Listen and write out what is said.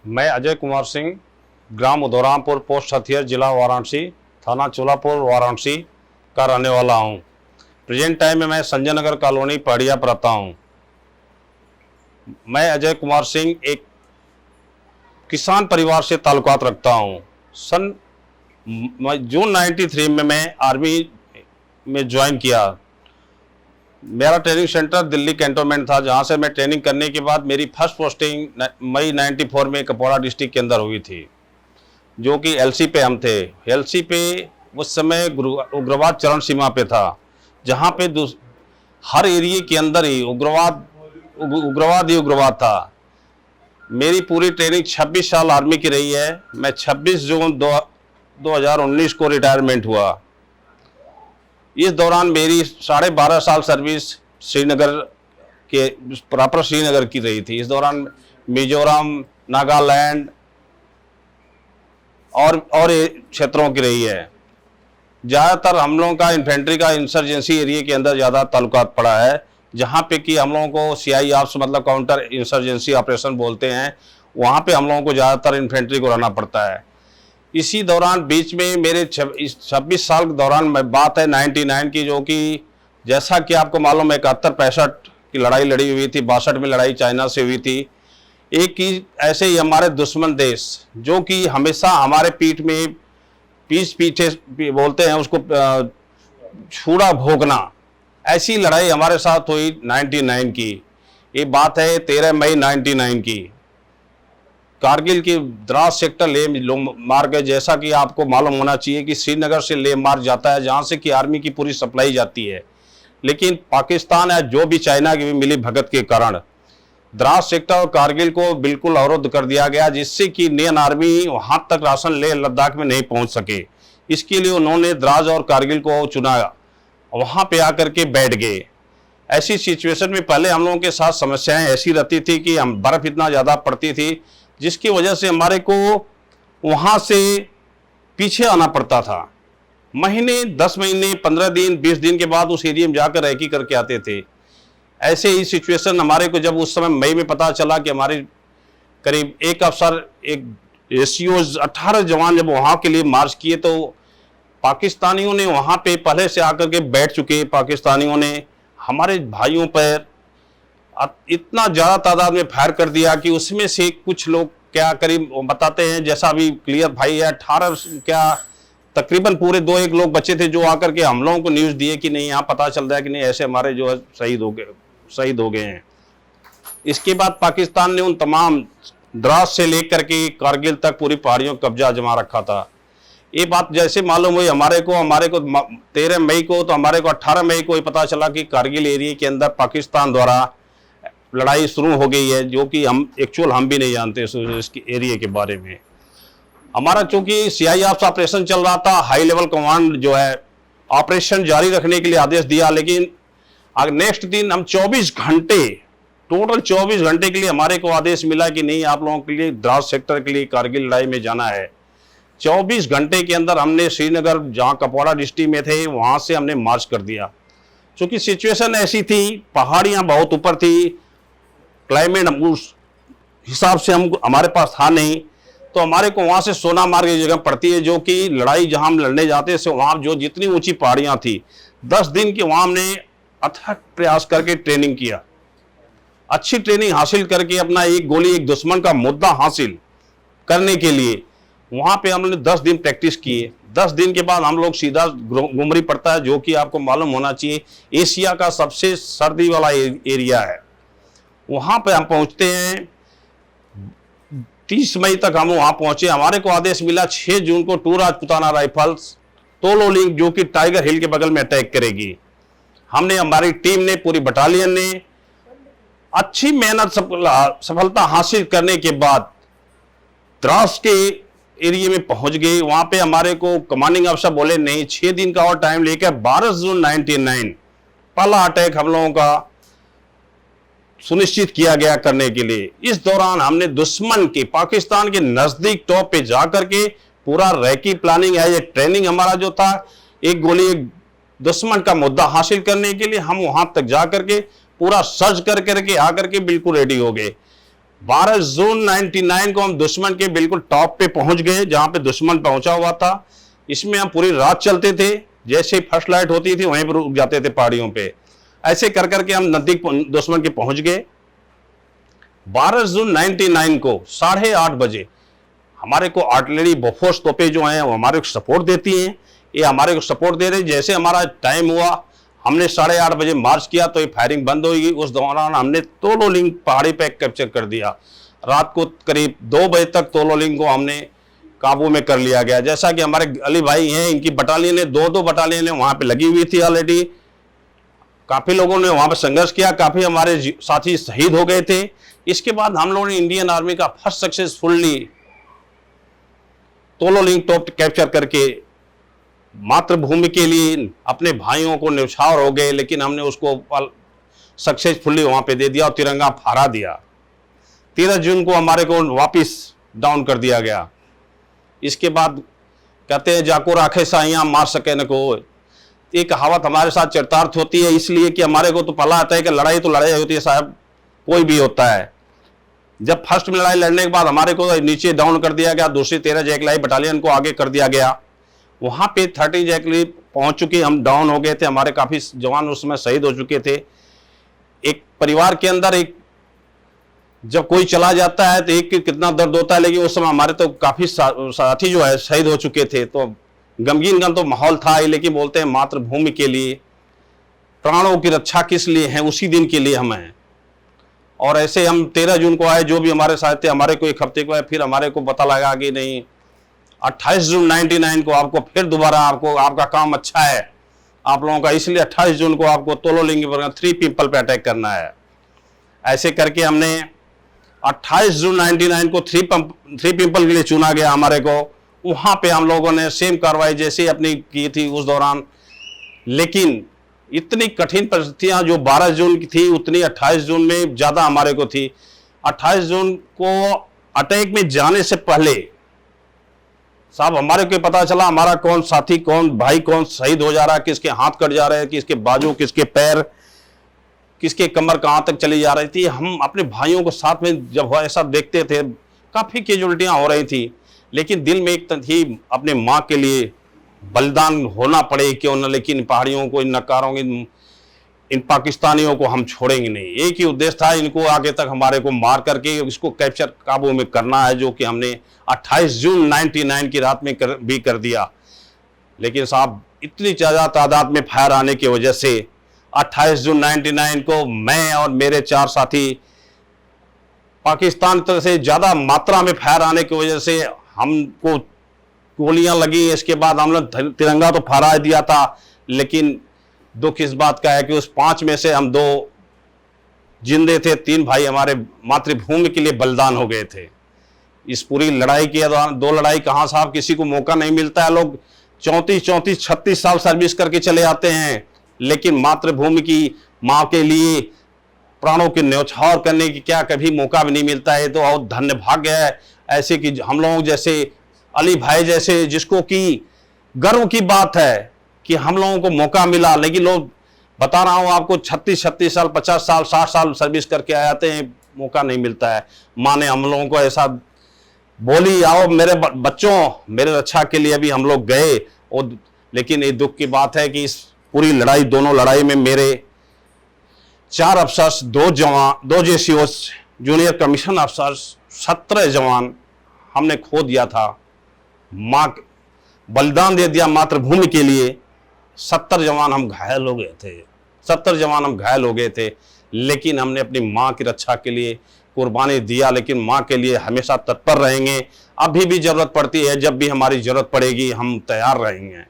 मैं अजय कुमार सिंह, ग्राम उदौरामपुर, पोस्ट हथियार, जिला वाराणसी, थाना चोलापुर, वाराणसी का रहने वाला हूँ। प्रेजेंट टाइम में मैं संजय नगर कॉलोनी पहाड़िया पर रहता हूँ। मैं अजय कुमार सिंह एक किसान परिवार से ताल्लुकात रखता हूँ। जून 93 में मैं आर्मी में ज्वाइन किया। मेरा ट्रेनिंग सेंटर दिल्ली कैंटोनमेंट था, जहाँ से मैं ट्रेनिंग करने के बाद मेरी फर्स्ट पोस्टिंग मई 94 में कपवाड़ा डिस्ट्रिक्ट के अंदर हुई थी, जो कि एलसी पे हम थे। एलसी पे उस समय उग्रवाद चरण सीमा पे था, जहाँ पे हर एरिया के अंदर ही उग्रवाद ही उग्रवाद था। मेरी पूरी ट्रेनिंग 26 साल आर्मी की रही है। मैं 26 जून 2019 को रिटायरमेंट हुआ। इस दौरान मेरी 12.5 साल सर्विस श्रीनगर के प्रॉपर श्रीनगर की रही थी। इस दौरान मिजोरम, नागालैंड और क्षेत्रों की रही है। ज़्यादातर हम लोगों का इन्फेंट्री का इंसर्जेंसी एरिया के अंदर ज़्यादा ताल्लुकात पड़ा है, जहाँ पे कि हम लोगों को CI ऑप्स मतलब काउंटर इंसर्जेंसी ऑपरेशन बोलते हैं। वहाँ पे हम लोगों को ज़्यादातर इन्फेंट्री को रहना पड़ता है। इसी दौरान बीच में मेरे 26 साल के दौरान बात है 99 की, जो कि जैसा कि आपको मालूम है 71-65 की लड़ाई लड़ी हुई थी। 62 में लड़ाई चाइना से हुई थी। एक ही ऐसे ही हमारे दुश्मन देश, जो कि हमेशा हमारे पीठ में पीछे बोलते हैं उसको, छुरा भोगना, ऐसी लड़ाई हमारे साथ हुई 99 की। ये बात है 13 मई 99 की। कारगिल की द्रास सेक्टर ले मार्ग है, जैसा कि आपको मालूम होना चाहिए कि श्रीनगर से ले मार्ग जाता है, जहां से कि आर्मी की पूरी सप्लाई जाती है। लेकिन पाकिस्तान या जो भी चाइना की भी मिली भगत के कारण द्रास सेक्टर और कारगिल को बिल्कुल अवरुद्ध कर दिया गया, जिससे कि इंडियन आर्मी वहां तक राशन ले लद्दाख में नहीं पहुंच सके। इसके लिए उन्होंने द्रास और कारगिल को चुना, वहां पे आकर के बैठ गए। ऐसी सिचुएशन में पहले हम लोगों के साथ समस्याएं ऐसी रहती थी कि हम बर्फ इतना ज़्यादा पड़ती थी, जिसकी वजह से हमारे को वहाँ से पीछे आना पड़ता था। महीने, 10 महीने, 15 दिन, 20 दिन के बाद उस एरिया में जाकर रैकी करके आते थे। ऐसे ही सिचुएशन हमारे को जब उस समय मई में पता चला कि हमारे करीब एक अफसर, एक SCO 18 जवान जब वहाँ के लिए मार्च किए, तो पाकिस्तानियों ने वहाँ पे पहले से आकर के बैठ चुके पाकिस्तानियों ने हमारे भाइयों पर इतना ज़्यादा तादाद में फायर कर दिया कि उसमें से कुछ लोग क्या करीब बताते हैं, जैसा अभी क्लियर भाई है, 18 क्या तकरीबन पूरे 2-1 लोग बचे थे, जो आकर के हम लोगों को न्यूज़ दिए कि नहीं, यहाँ पता चल रहा है कि नहीं ऐसे हमारे जो है शहीद हो गए हैं। इसके बाद पाकिस्तान ने उन तमाम द्रास से लेकर के कारगिल तक पूरी पहाड़ियों का कब्जा जमा रखा था। ये बात जैसे मालूम हुई हमारे को 13 मई को, तो हमारे को 18 मई को ये पता चला कि कारगिल एरिया के अंदर पाकिस्तान द्वारा लड़ाई शुरू हो गई है, जो कि हम भी नहीं जानते इसके एरिया के बारे में। हमारा चूंकि CI ऑप्स ऑपरेशन चल रहा था, हाई लेवल कमांड जो है ऑपरेशन जारी रखने के लिए आदेश दिया, लेकिन नेक्स्ट दिन हम 24 घंटे, टोटल 24 घंटे के लिए हमारे को आदेश मिला कि नहीं, आप लोगों के लिए द्रास सेक्टर के लिए कारगिल लड़ाई में जाना है। 24 घंटे के अंदर हमने श्रीनगर, जहाँ कपवाड़ा डिस्ट्रिक्ट में थे, वहाँ से हमने मार्च कर दिया। चूँकि सिचुएशन ऐसी थी, पहाड़ियाँ बहुत ऊपर थी, क्लाइमेट उस हिसाब से हमारे पास था नहीं, तो हमारे को वहाँ से सोनामार्ग की जगह पड़ती है, जो कि लड़ाई जहाँ हम लड़ने जाते हैं, वहाँ जो जितनी ऊंची पहाड़ियाँ थी, 10 दिन के वहाँ हमने अथक प्रयास करके ट्रेनिंग किया। अच्छी ट्रेनिंग हासिल करके अपना एक गोली एक दुश्मन का मुद्दा हासिल करने के लिए वहाँ पे हमने 10 दिन प्रैक्टिस किए। 10 दिन के बाद हम लोग सीधा गुमरी पड़ता है, जो कि आपको मालूम होना चाहिए एशिया का सबसे सर्दी वाला एरिया है। वहाँ पे हम पहुँचते हैं, 30 मई तक हम वहाँ पहुँचे। हमारे को आदेश मिला 6 जून को टू राजपुताना राइफल्स तोलोलिंग, जो कि टाइगर हिल के बगल में अटैक करेगी। हमने, हमारी टीम ने, पूरी बटालियन ने अच्छी मेहनत सफलता हासिल करने के बाद द्रास के एरिया में पहुंच गए। वहां पे हमारे को कमांडिंग अफसर बोले नहीं, 6 दिन का और टाइम लेकर 12 जून 99 पहला अटैक हम लोगों का सुनिश्चित किया गया करने के लिए। इस दौरान हमने दुश्मन के, पाकिस्तान के नजदीक टॉप पे जाकर के पूरा रैकी प्लानिंग है, ये ट्रेनिंग हमारा जो था, एक गोली एक दुश्मन का मुद्दा हासिल करने के लिए हम वहां तक जाकर के पूरा सर्च कर करके आकर के बिल्कुल रेडी हो गए। 12 जून 99 को हम दुश्मन के बिल्कुल टॉप पे पहुंच गए, जहां पे दुश्मन पहुंचा हुआ था। इसमें हम पूरी रात चलते थे, जैसे फर्स्ट लाइट होती थी वहीं पर रुक जाते थे पहाड़ियों पे। ऐसे कर करके हम नजदीक दुश्मन के पहुंच गए। 12 जून 99 को 8:30 बजे हमारे को आर्टिलरी बोफोर्स तोपे जो हैं वो हमारे को सपोर्ट देती हैं। ये हमारे को सपोर्ट दे रहे। जैसे हमारा टाइम हुआ, हमने 8:30 बजे मार्च किया तो ये फायरिंग बंद होगी। उस दौरान हमने तोलोलिंग पहाड़ी पे कैप्चर कर दिया। रात को करीब 2 बजे तक तोलोलिंग को हमने काबू में कर लिया गया। जैसा कि हमारे अली भाई हैं, इनकी बटालियन ने 2-2 बटालियन वहां पे लगी हुई थी ऑलरेडी। काफी लोगों ने वहां पर संघर्ष किया, काफी हमारे साथी शहीद हो गए थे। इसके बाद हम लोगों ने इंडियन आर्मी का first successfully Tololing top capture करके मातृभूमि के लिए अपने भाइयों को न्यौछावर हो गए, लेकिन हमने उसको सक्सेसफुली वहां पे दे दिया और तिरंगा फहरा दिया। 13 जून को हमारे को वापिस डाउन कर दिया गया। इसके बाद कहते हैं जाको राखे साइयां मार सके न को। एक कहावत हमारे साथ चरितार्थ होती है, इसलिए कि हमारे को तो पता आता है कि लड़ाई तो लड़ाई होती है साहब, कोई भी होता है। जब फर्स्ट में लड़ाई लड़ने के बाद हमारे को नीचे डाउन कर दिया गया, दूसरी 13 जैकलाई बटालियन को आगे कर दिया गया। वहां पे 30 जैकली पहुंच चुके, हम डाउन हो गए थे। हमारे काफी जवान उसमें शहीद हो चुके थे। एक परिवार के अंदर एक जब कोई चला जाता है तो एक कितना दर्द होता है, लेकिन उस समय हमारे तो काफी साथी जो है शहीद हो चुके थे, तो गमगीन का तो माहौल था ही। लेकिन बोलते हैं मातृभूमि के लिए प्राणों की रक्षा किस लिए है, उसी दिन के लिए हम हैं। और ऐसे हम 13 जून को आए, जो भी हमारे साथ थे, हमारे को एक हफ्ते को आए, फिर हमारे को पता लगा कि नहीं 28 जून 99 को आपको फिर दोबारा आपको आपका काम अच्छा है आप लोगों का, इसलिए 28 जून को आपको तोलोलिंग पर 3 पीपल पे अटैक करना है। ऐसे करके हमने 28 जून 99 को 3 पीपल के लिए चुना गया हमारे को। वहां पे हम लोगों ने सेम कार्रवाई जैसे अपनी की थी उस दौरान, लेकिन इतनी कठिन परिस्थितियां जो 12 जून की थी उतनी 28 जून में ज्यादा हमारे को थी। 28 जून को अटैक में जाने से पहले साहब हमारे को पता चला हमारा कौन साथी, कौन भाई, कौन शहीद हो जा रहा है, किसके हाथ कट जा रहे हैं, किसके बाजू, किसके पैर, किसके कमर कहां तक चली जा रही थी। हम अपने भाइयों को साथ में जब ऐसा देखते थे, काफी कैजुअल्टियां हो रही थी, लेकिन दिल में एक थी अपने माँ के लिए बलिदान होना पड़े क्यों न, लेकिन पहाड़ियों को, इन नकारों की, इन पाकिस्तानियों को हम छोड़ेंगे नहीं। एक ही उद्देश्य था, इनको आगे तक हमारे को मार करके इसको कैप्चर काबू में करना है, जो कि हमने 28 जून 99 की रात में भी कर दिया। लेकिन साहब इतनी ज़्यादा तादाद में फायर आने की वजह से 28 जून 99 को मैं और मेरे 4 साथी पाकिस्तान तरफ से ज़्यादा मात्रा में फायर आने की वजह से हमको गोलियां लगी। इसके बाद हम लोग तिरंगा तो फहरा दिया था, लेकिन दुख इस बात का है कि उस 5 में से हम 2 जिंदे थे, 3 भाई हमारे मातृभूमि के लिए बलिदान हो गए थे। इस पूरी लड़ाई के दौरान 2 लड़ाई कहाँ साहब किसी को मौका नहीं मिलता है। लोग 34, 36 साल सर्विस करके चले आते हैं, लेकिन मातृभूमि की माँ के लिए प्राणों के न्यौछावर करने की क्या कभी मौका भी नहीं मिलता है। तो बहुत धन्य भाग्य है ऐसे कि हम लोग जैसे अली भाई जैसे, जिसको कि गर्व की बात है कि हम लोगों को मौका मिला। लेकिन लोग बता रहा हूं आपको 36 साल, 50 साल, 60 साल सर्विस करके आ जाते हैं, मौका नहीं मिलता है। माँ ने हम लोगों को ऐसा बोली, आओ मेरे बच्चों, मेरे रक्षा के लिए भी हम लोग गए। और लेकिन ये दुख की बात है कि इस पूरी लड़ाई, दोनों लड़ाई में मेरे 4 अफसर्स, 2 जवान, 2 JCOs, जूनियर कमीशन अफसर्स, 17 जवान हमने खो दिया था। माँ बलिदान दे दिया मातृभूमि के लिए। 70 जवान हम घायल हो गए थे, 70 जवान हम घायल हो गए थे, लेकिन हमने अपनी माँ की रक्षा के लिए कुर्बानी दिया। लेकिन माँ के लिए हमेशा तत्पर रहेंगे। अभी भी जरूरत पड़ती है, जब भी हमारी जरूरत पड़ेगी हम तैयार रहेंगे।